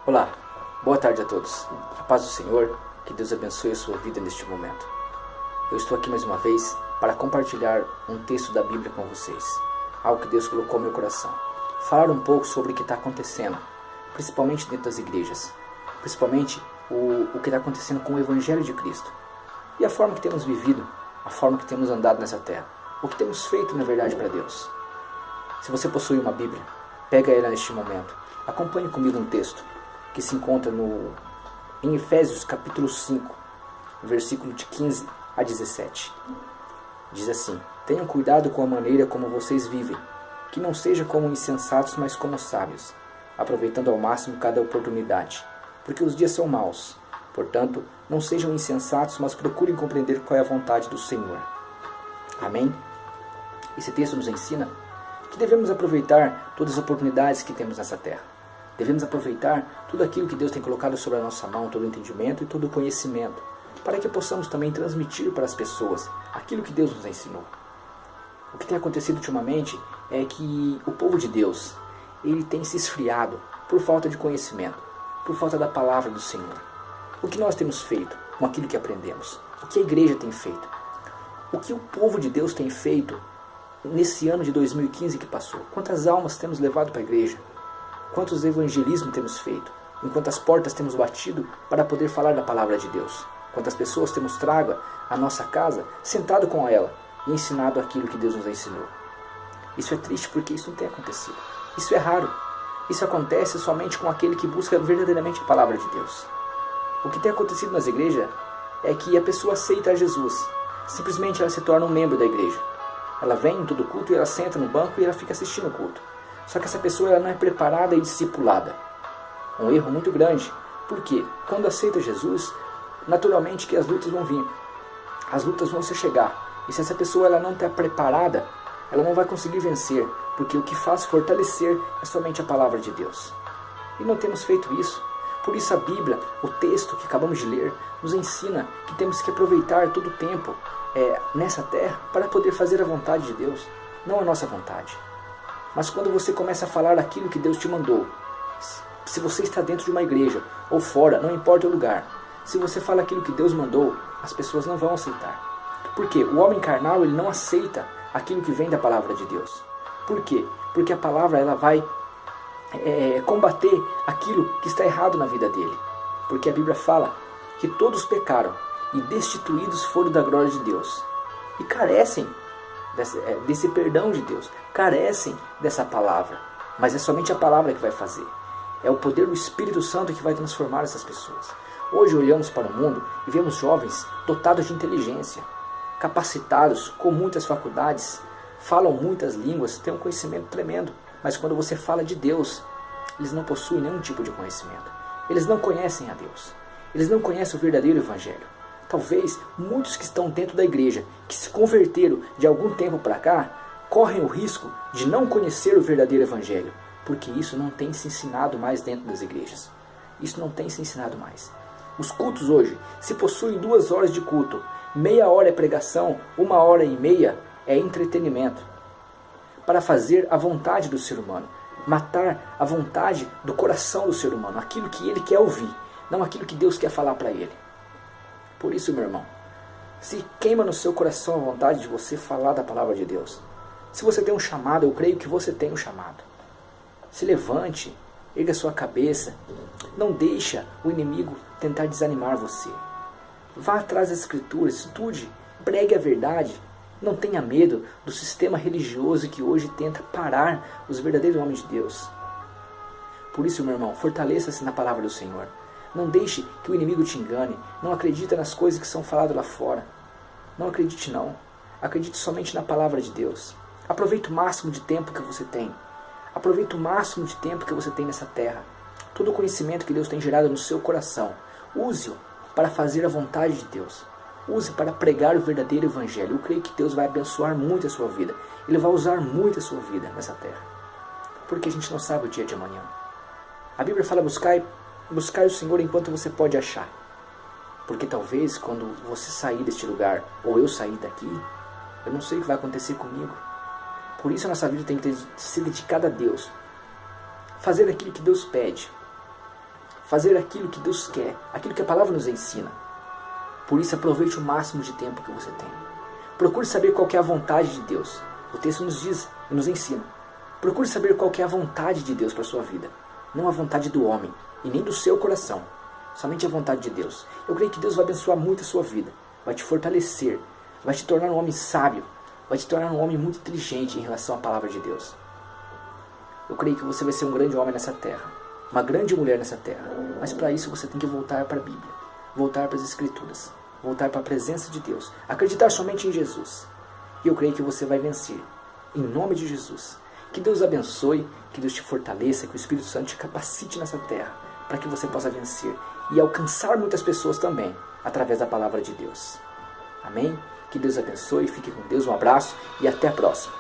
Olá, boa tarde a todos. A paz do Senhor, que Deus abençoe a sua vida neste momento. Eu estou aqui mais uma vez para compartilhar um texto da Bíblia com vocês, algo que Deus colocou no meu coração. Falar um pouco sobre o que está acontecendo, principalmente dentro das igrejas, principalmente o que está acontecendo com o Evangelho de Cristo e a forma que temos vivido, a forma que temos andado nessa terra, o que temos feito na verdade para Deus. Se você possui uma Bíblia, pega ela neste momento, acompanhe comigo um texto que se encontra em Efésios capítulo 5, versículo de 15 a 17. Diz assim: tenham cuidado com a maneira como vocês vivem, que não seja como insensatos, mas como sábios, aproveitando ao máximo cada oportunidade, porque os dias são maus. Portanto, não sejam insensatos, mas procurem compreender qual é a vontade do Senhor. Amém? Esse texto nos ensina que devemos aproveitar todas as oportunidades que temos nessa terra. Devemos aproveitar tudo aquilo que Deus tem colocado sobre a nossa mão, todo o entendimento e todo o conhecimento, para que possamos também transmitir para as pessoas aquilo que Deus nos ensinou. O que tem acontecido ultimamente é que o povo de Deus, ele tem se esfriado por falta de conhecimento, por falta da palavra do Senhor. O que nós temos feito com aquilo que aprendemos? O que a igreja tem feito? O que o povo de Deus tem feito nesse ano de 2015 que passou? Quantas almas temos levado para a igreja? Quantos evangelismos temos feito? Em quantas portas temos batido para poder falar da palavra de Deus? Quantas pessoas temos trago à nossa casa, sentado com ela e ensinado aquilo que Deus nos ensinou? Isso é triste porque isso não tem acontecido. Isso é raro. Isso acontece somente com aquele que busca verdadeiramente a palavra de Deus. O que tem acontecido nas igrejas é que a pessoa aceita Jesus. Simplesmente ela se torna um membro da igreja. Ela vem em todo culto e ela senta no banco e ela fica assistindo o culto. Só que essa pessoa ela não é preparada e discipulada. Um erro muito grande. Por quê? Quando aceita Jesus, naturalmente que as lutas vão vir. As lutas vão se chegar. E se essa pessoa ela não está preparada, ela não vai conseguir vencer. Porque o que faz fortalecer é somente a palavra de Deus. E não temos feito isso. Por isso a Bíblia, o texto que acabamos de ler, nos ensina que temos que aproveitar todo o tempo nessa terra para poder fazer a vontade de Deus, não a nossa vontade. Mas quando você começa a falar aquilo que Deus te mandou, se você está dentro de uma igreja ou fora, não importa o lugar, se você fala aquilo que Deus mandou, as pessoas não vão aceitar. Por quê? O homem carnal ele não aceita aquilo que vem da palavra de Deus. Por quê? Porque a palavra ela vai combater aquilo que está errado na vida dele. Porque a Bíblia fala que todos pecaram e destituídos foram da glória de Deus. E carecem desse perdão de Deus, carecem dessa palavra, mas é somente a palavra que vai fazer, é o poder do Espírito Santo que vai transformar essas pessoas. Hoje olhamos para o mundo e vemos jovens dotados de inteligência, capacitados, com muitas faculdades, falam muitas línguas, têm um conhecimento tremendo, mas quando você fala de Deus, eles não possuem nenhum tipo de conhecimento, eles não conhecem a Deus, eles não conhecem o verdadeiro Evangelho. Talvez muitos que estão dentro da igreja, que se converteram de algum tempo para cá, correm o risco de não conhecer o verdadeiro Evangelho, porque isso não tem se ensinado mais dentro das igrejas. Isso não tem se ensinado mais. Os cultos hoje, se possuem 2 horas de culto, meia hora é pregação, 1h30 é entretenimento, para fazer a vontade do ser humano, matar a vontade do coração do ser humano, aquilo que ele quer ouvir, não aquilo que Deus quer falar para ele. Por isso, meu irmão, se queima no seu coração a vontade de você falar da palavra de Deus. Se você tem um chamado, eu creio que você tem um chamado. Se levante, erga sua cabeça, não deixa o inimigo tentar desanimar você. Vá atrás das escrituras, estude, pregue a verdade. Não tenha medo do sistema religioso que hoje tenta parar os verdadeiros homens de Deus. Por isso, meu irmão, fortaleça-se na palavra do Senhor. Não deixe que o inimigo te engane. Não acredite nas coisas que são faladas lá fora. Não acredite não. Acredite somente na palavra de Deus. Aproveite o máximo de tempo que você tem. Aproveite o máximo de tempo que você tem nessa terra. Todo o conhecimento que Deus tem gerado no seu coração, use-o para fazer a vontade de Deus. Use para pregar o verdadeiro Evangelho. Eu creio que Deus vai abençoar muito a sua vida. Ele vai usar muito a sua vida nessa terra. Porque a gente não sabe o dia de amanhã. A Bíblia fala buscar o Senhor enquanto você pode achar. Porque talvez quando você sair deste lugar, ou eu sair daqui, eu não sei o que vai acontecer comigo. Por isso a nossa vida tem que ser dedicada a Deus. Fazer aquilo que Deus pede. fazer aquilo que Deus quer, aquilo que a palavra nos ensina. Por isso, aproveite o máximo de tempo que você tem. Procure saber qual que é a vontade de Deus. O texto nos diz e nos ensina. Procure saber qual que é a vontade de Deus para a sua vida. Não a vontade do homem e nem do seu coração. Somente a vontade de Deus. Eu creio que Deus vai abençoar muito a sua vida. Vai te fortalecer. Vai te tornar um homem sábio. Vai te tornar um homem muito inteligente em relação à palavra de Deus. Eu creio que você vai ser um grande homem nessa terra. Uma grande mulher nessa terra. Mas para isso você tem que voltar para a Bíblia. Voltar para as Escrituras. Voltar para a presença de Deus. Acreditar somente em Jesus. E eu creio que você vai vencer. Em nome de Jesus. Que Deus abençoe, que Deus te fortaleça, que o Espírito Santo te capacite nessa terra, para que você possa vencer e alcançar muitas pessoas também, através da palavra de Deus. Amém? Que Deus abençoe, fique com Deus, um abraço e até a próxima.